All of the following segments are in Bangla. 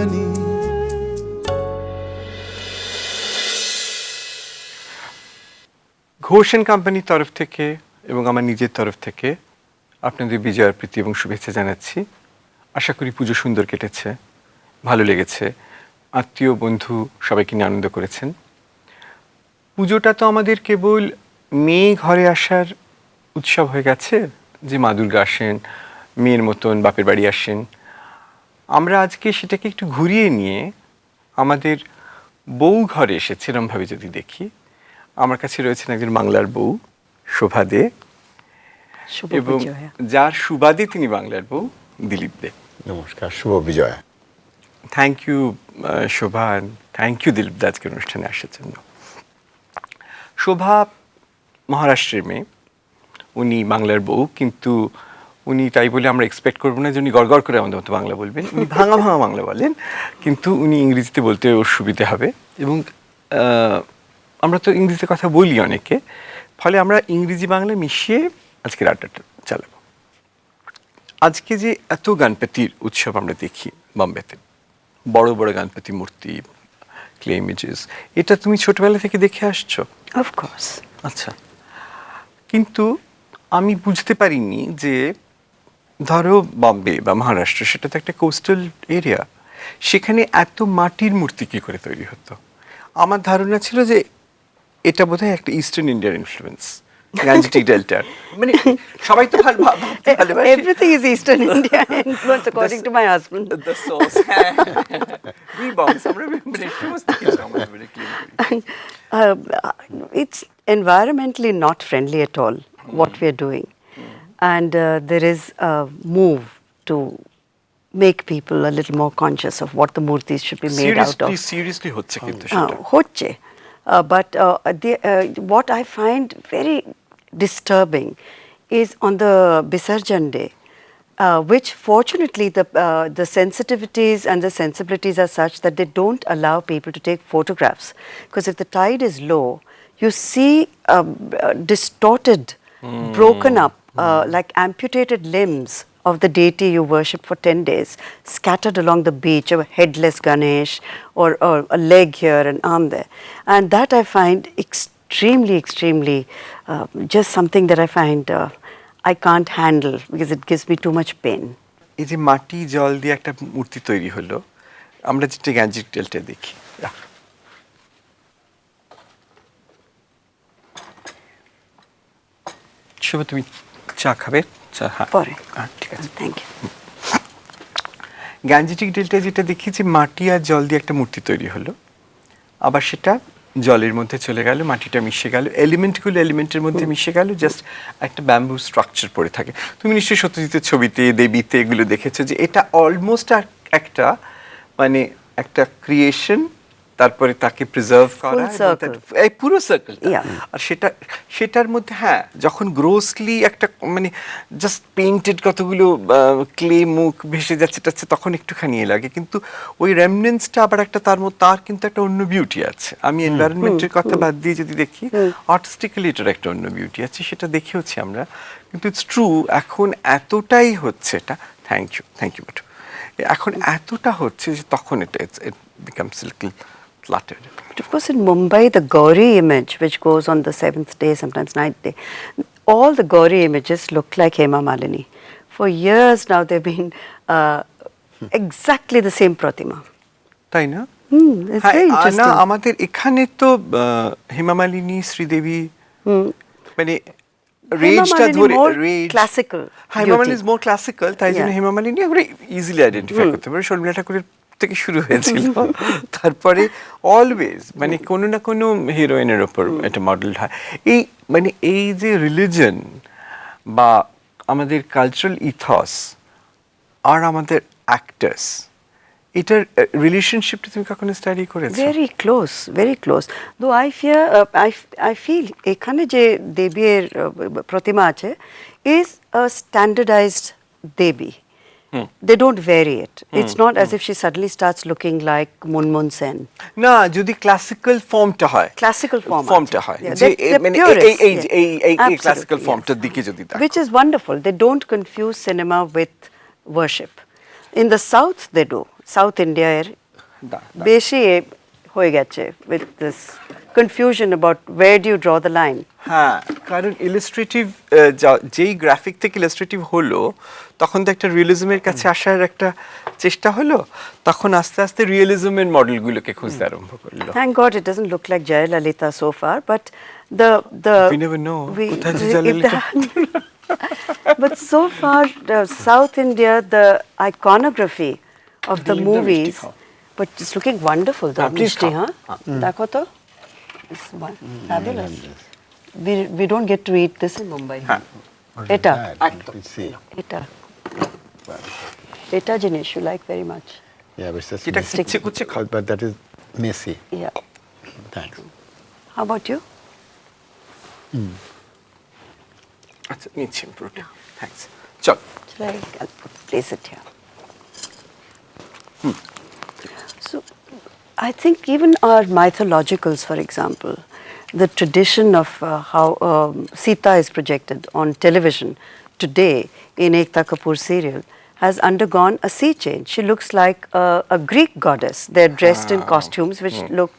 জানি। ঘোষ এন্ড কোম্পানির তরফ থেকে এবং আমার নিজের তরফ থেকে আপনাদের বিজয়ার প্রীতি এবং শুভেচ্ছা জানাচ্ছি। আশা করি পুজো সুন্দর কেটেছে, ভালো লেগেছে, আত্মীয় বন্ধু সবাইকে নিয়ে আনন্দ করেছেন। পুজোটা তো আমাদের কেবল মেয়ে ঘরে আসার উৎসব হয়ে গেছে, যে মা দুর্গা আসেন, মেয়ের মতন বাপের বাড়ি আসেন। আমরা আজকে সেটাকে একটু ঘুরিয়ে নিয়ে আমাদের বউ ঘরে এসেছে এরমভাবে যদি দেখি। আমার কাছে রয়েছেন একজন বাংলার বউ, শোভা দে, এবং যার সুবাদে তিনি বাংলার বউ, দিলীপ দে। নমস্কার, শুভ বিজয়া। Thank you Shobha, thank you Dilip da আজকের অনুষ্ঠানে আসার জন্য। শোভা মহারাষ্ট্রের মেয়ে, উনি বাংলার বউ, কিন্তু উনি তাই বলে আমরা এক্সপেক্ট করবো না যে উনি গড়গড় করে আমাদের মতো বাংলা বলবেন। উনি ভাঙা ভাঙা বাংলা বলেন, কিন্তু উনি ইংরেজিতে বলতে ওর সুবিধে হবে। এবং আমরা তো ইংরেজিতে কথা বলি অনেকে, ফলে আমরা ইংরেজি বাংলা মিশিয়ে আজকের আড্ডাটা চালাবো। আজকে যে এত গণপতির উৎসব আমরা দেখি বম্বেতে, বড় বড় গণপতি মূর্তি, ক্লে ইমেজেস, এটা তুমি ছোটবেলা থেকে দেখে আসছো? অফকোর্স। আচ্ছা, কিন্তু আমি বুঝতে পারিনি যে ধরো বম্বে বা মহারাষ্ট্র, সেটা তো একটা কোস্টাল এরিয়া, সেখানে এত মাটির মূর্তি কী করে তৈরি হতো? আমার ধারণা ছিল যে এটা বোধহয় একটা ইস্টার্ন ইন্ডিয়ান ইনফ্লুয়েন্স, গ্যাঞ্জেটিক ডেল্টার। মানে সবাই তো ভালোবাসে, everything is eastern Indian influence according to my husband. The sauce, we Bongs, আমরা মানে সমস্ত কিছু আমরা বলে ক্লেম করি। It's environmentally not friendly at all, what we are doing. And there is a move to make people a little more conscious of what the murtis should be made out of. Seriously হচ্ছে কিন্তু সেটা। হচ্ছে, but what I find very disturbing is on the Visarjan Day, which fortunately the sensitivities and the sensibilities are such that they don't allow people to take photographs, because if the tide is low, you see distorted, broken up, like amputated limbs of the deity you worship for 10 days, scattered along the beach, a headless Ganesh, or a leg here, an arm there. And that I find extremely, just something that I find I can't handle, because it gives me too much pain. এই যে মাটি জল দিয়ে একটা মূর্তি তৈরি হলো, আমরা যেটা গ্যাঞ্জেটিক ডেল্টা দেখি। শুভ, তুমি চা খাবে? চা, হ্যাঁ পরে। ঠিক আছে, থ্যাংক ইউ। গ্যাঞ্জেটিক ডেল্টা যেটা দেখি যে মাটি আর জল দিয়ে একটা মূর্তি তৈরি হলো, আবার সেটা জলের মধ্যে চলে গেল, মাটিটা মিশে গেল, এলিমেন্টগুলো এলিমেন্টের মধ্যে মিশে গেল, জাস্ট একটা ব্যাম্বু স্ট্রাকচার পড়ে থাকে। তুমি নিশ্চয়ই সত্যজিতের ছবিতে, দেবীতে এগুলো দেখেছো যে এটা অলমোস্ট একটা মানে একটা ক্রিয়েশন, তারপরে তাকে প্রিজার্ভ করা, এই পুরো সার্কেলটা। আর সেটার মধ্যে হ্যাঁ, যখন গ্রোসলি একটা মানে জাস্ট পেইন্টেড কতগুলো ক্লে মুখ ভেসে যাচ্ছে তখন একটুখানি লাগে, কিন্তু ওই রেমনেন্সটা আবার একটা তার কিন্তু একটা অন্য বিউটি আছে। আমি এনভায়রনমেন্টের কথা বাদ দিয়ে যদি দেখি, আর্টিস্টিক্যালি এটার একটা অন্য বিউটি আছে, সেটা দেখেওছি আমরা। কিন্তু ইটস ট্রু, এখন এতটাই হচ্ছে এটা, থ্যাংক ইউ বাটু, এখন এতটা হচ্ছে যে তখন it becomes a little cluttered. But of course in Mumbai, the Gauri image, which goes on the 7th day, sometimes 9th day, all the Gauri images look like Hema Malini. For years now they've been exactly the same Pratima. তাই না? It's very interesting. না, আমাদের এখানে তো হেমা মালিনী, শ্রীদেবী, মানে রেঞ্জটা ধরে classical, Hema Malini is more classical, তাই জন্য হেমা মালিনী আমরা ইজিলি আইডেন্টিফাই করতে পারি। শর্মিলা ঠাকুরের থেকে শুরু হয়েছিল, তারপরে অলওয়েজ মানে কোনো না কোনো হিরোইনের ওপর এটা মডেল হয়। এই মানে এই যে রিলিজন বা আমাদের কালচারাল ইথস আর আমাদের অ্যাক্টার্স, এটার রিলেশনশিপটা তুমি কখনো স্টাডি করেছো? very close though I feel এখানে যে দেবীর প্রতিমা আছে is a standardized Devi. They don't vary it. It's not as if she suddenly starts looking like Munmun Sen. না, যদি ক্লাসিক্যাল ফর্মটা হয়, ফর্মটা হয় যে মানে এই ক্লাসিক্যাল ফর্মটার দিকে যদি দেখো, which is wonderful. They don't confuse cinema with worship. In the south they do. South ইন্ডিয়ার দা- বেশি হয়ে গেছে with this confusion about where do you draw the line. হ্যাঁ, কারণ ইলাস্ট্রেটিভ যেই গ্রাফিক থেকে ইলাস্ট্রেটিভ হলো তখন তো একটা রিয়েলিজমের কাছে আসার একটা চেষ্টা হলো, তখন আস্তে আস্তে রিয়েলিজমের মডেলগুলোকে খুঁজতে আরম্ভ করলো। Thank God it doesn't look like Jayalalitha so far, but the We never know. কোথায় যে if Jayalalithaa? but so far South India, the iconography of the Dilip দা মিষ্টি movies, খাও। but it's looking wonderful. The please mishti, খাও। huh? দেখো তো, it's fabulous. We don't get to eat this in Mumbai. এটা এটা জিনিস you like very much. Yeah, but it's just যেটা messy. কুচে কুচে খাও। But that is messy. Yeah. Thanks. How about you? আচ্ছা, নিচ্ছি পুরোটা। থ্যাঙ্কস। চল। Should I place it here? So, I think even our mythologicals, for example, the tradition of how Sita is projected on television today in Ekta Kapoor serial has undergone a sea change. She looks like a Greek goddess. They're dressed in costumes which look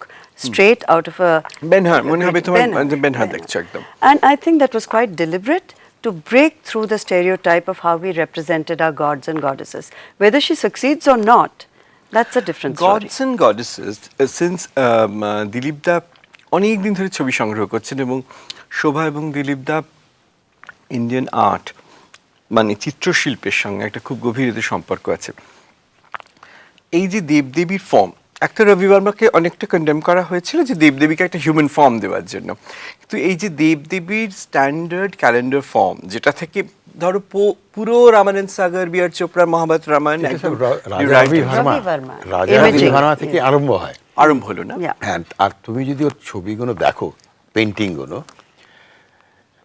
straight out of a বেনহার, মনে হবে তোমার Ben-Hur. বেনহার দেখছো একদম। And I think that was quite deliberate to break through the stereotype of how we represented our gods and goddesses. Whether she succeeds or not, that's a different story. Gods and goddesses since Dilip da অনেক দিন ধরে ছবি সংগ্রহ করছেন এবং শোভা এবং দিলীপ দা ইন্ডিয়ান আর্ট মানে চিত্রশিল্পের সঙ্গে একটা খুব গভীর এদের সম্পর্ক আছে। এই যে দেবদেবীর ফর্ম, একটা রবি বর্মাকে অনেকটা কন্ডেম করা হয়েছিল যে দেবদেবীকে একটা হিউম্যান ফর্ম দেওয়ার জন্য, কিন্তু এই যে দেবদেবীর স্ট্যান্ডার্ড ক্যালেন্ডার ফর্ম যেটা থেকে ধরো পুরো রামানন্দ সাগর, বি আর চোপড়া, মহাভারত রামায়ণ এটা সব একদম রাজা right রবি আছে। ভার্মা, রবি ভার্মা। রাজা রবি Imaging. ভার্মা থেকে আরম্ভ হয়। আরম্ভ হলো না? Yeah. হ্যাঁ, আর তুমি যদি ওর ছবিগুলো দেখো, পেন্টিংগুলো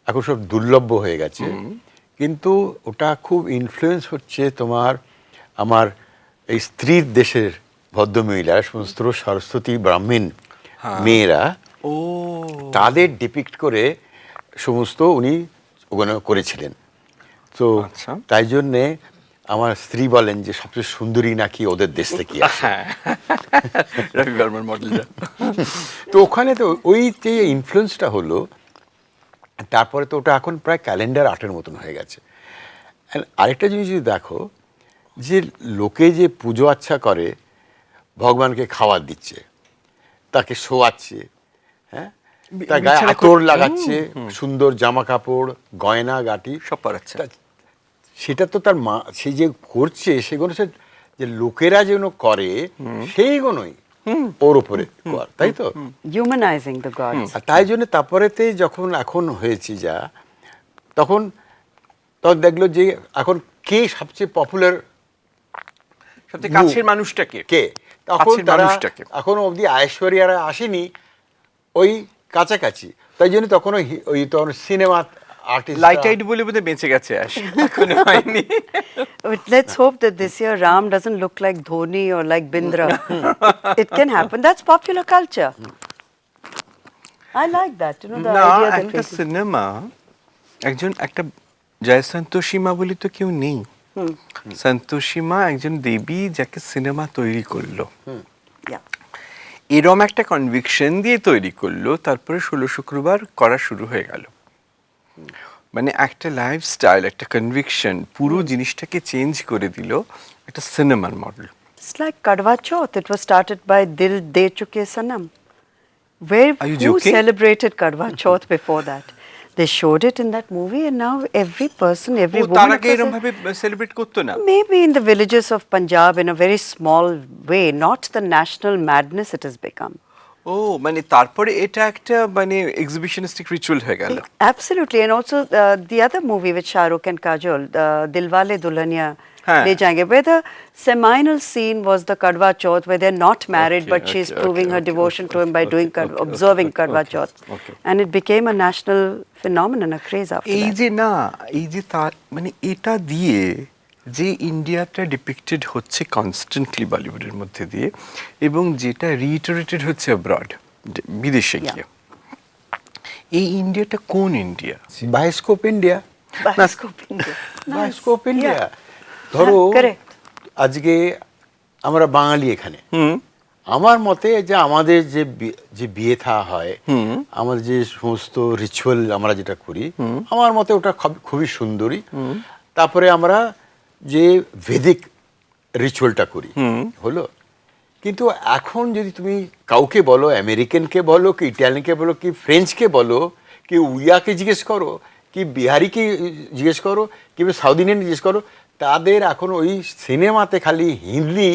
এখন সব দুর্লভ্য হয়ে গেছে, কিন্তু ওটা খুব ইনফ্লুয়েন্স হচ্ছে তোমার আমার এই স্ত্রীর দেশের ভদ্রমহিলারা, সমস্ত সরস্বতী ব্রাহ্মণ মেয়েরা, ও তাদের ডিপিক্ট করে সমস্ত উনি ওখানে করেছিলেন। তো আচ্ছা। তাই জন্যে আমার স্ত্রী বলেন যে সবচেয়ে সুন্দরী নাকি ওদের দেশ থেকে আসে। হ্যাঁ, রবি বর্মার মডেলটা। তো ওখানে তো ওই যে ইনফ্লুয়েন্সটা হলো, তারপরে তো ওটা এখন প্রায় ক্যালেন্ডার আর্টের মতন হয়ে গেছে। And আরেকটা জিনিস যদি দেখো, যে লোকে যে পুজো আচ্ছা করে, ভগবানকে খাবার দিচ্ছে, তাকে শোয়াচ্ছে, হ্যাঁ, তার গায়ে বিছানা আতর লাগাচ্ছে, সুন্দর জামা কাপড়, গয়না গাটি সব পড়াচ্ছে। সেটা তো তার মা, সে যে করছে সেগুলো সে যে লোকেরা যেন করে সেইগুলোই ওর উপরে কর, তাই তো? Humanizing the gods. আর তাই জন্য তারপরেতে যখন এখন হয়েছে যা, তখন দেখলো যে এখন কে সবচেয়ে পপুলার, সবচেয়ে কাছের মানুষটাকে কে, তখন কাছের তারা মানুষটাকে। এখনো অবধি ঐশ্বরিয়ারা আসেনি ওই কাছাকাছি, তাই জন্য তখন ওই তখন সিনেমা আর্টিস্ট লাইট আইড বলে বোধহয় বেঁচে গেছে, এখনো হয়নি। But let's hope that this year Ram doesn't look like Dhoni or like Bindra. It can happen. That's popular culture. I like that. You know, the না, idea that একটা we- সিনেমা একজন একটা জয় সন্তোষীমা বলে তো কেউ নেই। সন্তোষীমা একজন দেবী যাকে সিনেমা তৈরি করলো, Yeah. এরম একটা কনভিকশন দিয়ে তৈরি করলো, তারপরে 16 শুক্রবার করা শুরু হয়ে গেল। মানে একটা লাইফস্টাইল, একটা কনভিকশন পুরো জিনিসটাকে চেঞ্জ করে দিল একটা সিনেমার model. It's like Kadwa Chauth. It was started by Dil De Chuke Sanam. Where Are you who joking? celebrated Kadwa Chauth before that? They showed it in that movie, and now every person, every O woman. তার আগে across এরম the- ভাবে সেলিব্রেট করতো না। Maybe in the villages of Punjab in a very small way, not the national madness it has become. ও মানে তারপরে এটা একটা মানে এক্সিবিশনিস্টিক রিচুয়াল হয়ে গেল। Absolutely, and also the other movie with Shah Rukh and Kajol, Dilwale Dulhania Haan. Le Jayenge, where the seminal scene was the Kadwa Chauth, where they're not married, Okay, but she's okay, proving okay, her okay, devotion okay, to him by okay, doing okay, observing okay, Kadwa okay, Chauth, okay. and it became a national phenomenon, a craze after এই that. যে না, এই যে তার মানে এটা দিয়ে যে ইন্ডিয়াটা ডিপিক্টেড হচ্ছে কনস্ট্যান্টলি বলিউডের মধ্যে দিয়ে, এবং যেটা রিইটারেটেড হচ্ছে অ্যাব্রড, বিদেশে Yeah. গিয়ে, এই ইন্ডিয়াটা কোন India? Bioscope India, Bioscope India. Nice. Bioscope India. Yeah. ধরো Correct. আজকে আমরা বাঙালি এখানে, আমার মতে যে আমাদের যে বিয়ে থা হয়, আমাদের যে সমস্ত রিচুয়াল আমরা যেটা করি, আমার মতে ওটা খুবই সুন্দরী। তারপরে আমরা যে ভেদিক রিচুয়ালটা করি হলো। কিন্তু এখন যদি তুমি কাউকে বলো, আমেরিকানকে বলো, কি ইটালিয়ানকে বলো, কি ফ্রেঞ্চকে বলো, কি উড়িয়াকে জিজ্ঞেস করো, কি বিহারিকে জিজ্ঞেস করো, কি সাউথ ইন্ডিয়ান জিজ্ঞেস করো, তাদের এখন ওই সিনেমাতে খালি হিন্দি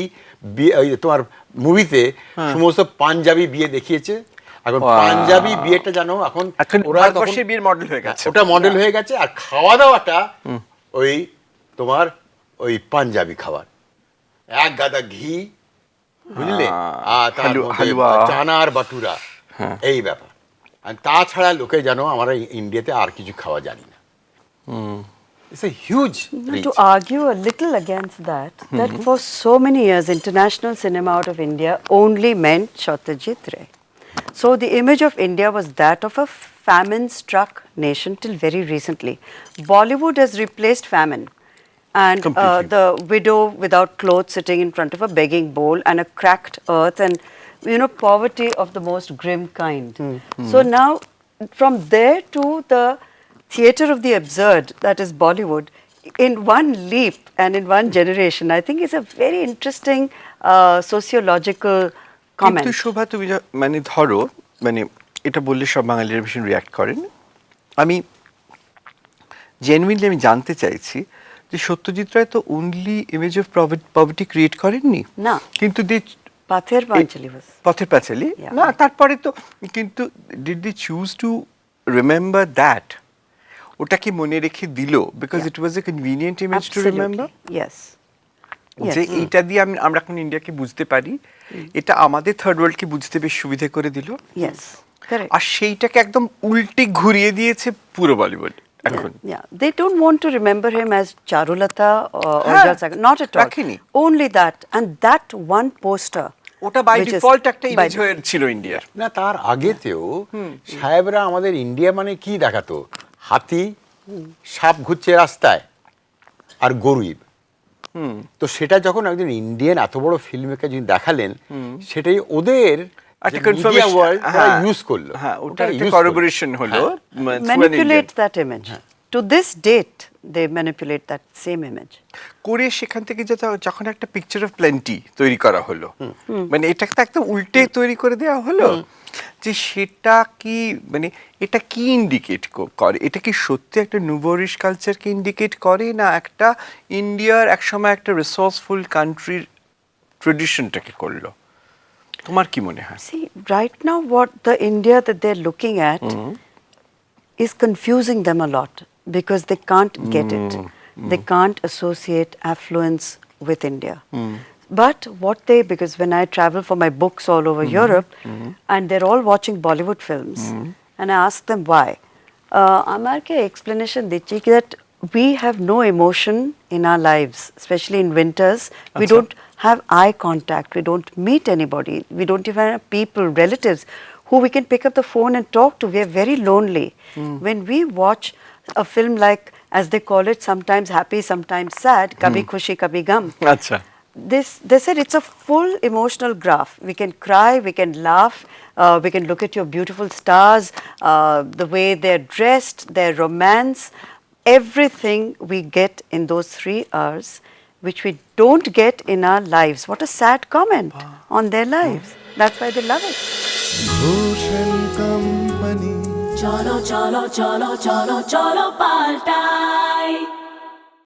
তোমার মুভিতে সমস্ত পাঞ্জাবি বিয়ে দেখিয়েছে। এখন পাঞ্জাবি বিয়েটা জানো এখন ওরা বিয়ের মডেল হয়ে গেছে, ওটা মডেল হয়ে গেছে। আর খাওয়া দাওয়াটা ওই তোমার ওই পাঞ্জাবি খাবার, এক গাদা ঘি, বুঝলে, আর তার চানার বাটুরা, এই ব্যাপার। আর তাছাড়া লোকে জানো আমরা ইন্ডিয়াতে আর কিছু খাওয়া জানি না। It's a huge reach. To argue a little against that, that for so many years international cinema out of India only meant Satyajit Ray. So the image of India was that of a famine-struck nation till very recently. Bollywood has replaced famine. And the widow without clothes sitting in front of a begging bowl and a cracked earth and, you know, poverty of the most grim kind. So now from there to the theatre of the absurd, that is Bollywood, in one leap and in one generation, I think is a very interesting sociological comment. কিন্তু শোভা, তুমি মানে ধরো, মানে এটা বললে সব বাঙালিরা ভীষণ রিয়াক্ট করেন। আমি জেনুইনলি আমি জানতে চাইছি যে সত্যজিৎ রায় তো only image of poverty create করেননি না, কিন্তু পথের পাঁচালী না, তারপরে তো কিন্তু did the choose to remember that? ওটাকে মনে রেখে দিল because it was A convenient image to remember. যে এইটা দিয়ে আমরা এখন ইন্ডিয়াকে বুঝতে পারি, এটা আমাদের থার্ড ওয়ার্ল্ডকে বুঝতে বেশ সুবিধা করে দিল। আর সেইটাকে একদম উল্টে ঘুরিয়ে দিয়েছে পুরো বলিউড এখন। They don't want to remember him as Charulata or Jalsha, not at all. Only that, and that one poster. ওটা বাই ডিফল্ট একটা ইমেজ হয়ে ছিল ইন্ডিয়ার। না, তার আগেতেও সাহেবরা আমাদের ইন্ডিয়া মানে কি দেখাতো? হাতি, সাপ ঘুরছে রাস্তায়, আর গরিব। তো সেটা যখন একজন ইন্ডিয়ান এত বড় ফিল্মমেকার যিনি দেখালেন, সেটাই ওদের মিডিয়া ওয়ার্ল্ড ইউজ করলো। হ্যাঁ, ওটা একটা কোলাবোরেশন হলো। Manipulate that image. To this date, they manipulate that same image. করে সেখান থেকে যখন একটা পিকচার অফ প্লেন্টি তৈরি করা হলো, মানে এটাকে তো একদম উল্টে তৈরি করে দেওয়া হলো, যে সেটা কি মানে এটা কি ইন্ডিকেট করে? এটা কি সত্যি একটা নুভোরিশ কালচারকে ইন্ডিকেট করে, না একটা ইন্ডিয়ার একসময় একটা রিসোর্সফুল কান্ট্রির ট্রেডিশনটাকে করলো? তোমার কি মনে হয়? See, right now what the India that they're looking at is confusing them a lot because they can't get it. They can't associate affluence with India. But because when I travel for my books all over Europe, and they're all watching Bollywood films, and I ask them why. Amar ke explanation dichi that we have no emotion in our lives, especially in winters. We don't have eye contact. We don't meet anybody. We don't even have people, relatives, who we can pick up the phone and talk to. We are very lonely. When we watch a film like, as they call it, sometimes happy, sometimes sad, Kabhi Khushi Kabhi Gum. Acha. They said it's a full emotional graph. We can cry, we can laugh, we can look at your beautiful stars, the way they're dressed, their romance, everything we get in those 3 hours, which we don't get in our lives. What a sad comment on their lives. That's why they love it. Cholo, cholo, cholo, cholo, cholo, paltai.